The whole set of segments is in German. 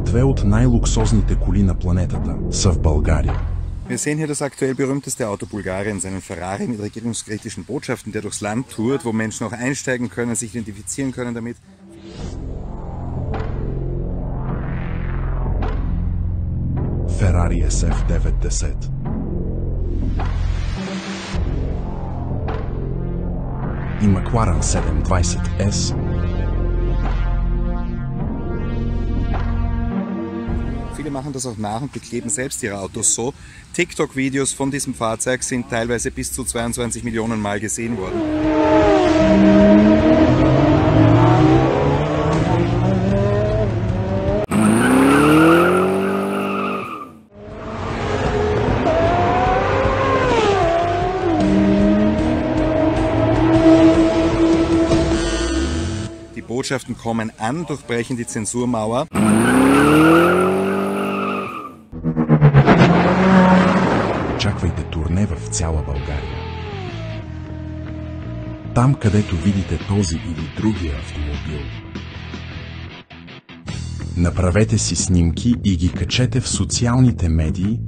две от най-луксозните коли на планетата са в България. Wir sehen hier das aktuell berühmteste Auto Bulgariens, einen Ferrari mit regierungskritischen Botschaften, der durchs Land tourt, wo Menschen auch einsteigen können, sich identifizieren können damit. Ferrari SF90. И McLaren 720S. Viele machen das auch nach und bekleben selbst ihre Autos so. TikTok-Videos von diesem Fahrzeug sind teilweise bis zu 22 Millionen Mal gesehen worden. Die Botschaften kommen an, durchbrechen die Zensurmauer. Очаквайте турне в цяла България. Там, където видите този или другия автомобил, направете си снимки и ги качете в социалните медии,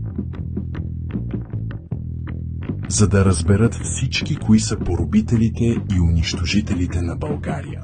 за да разберат всички кои са поробителите и унищожителите на България.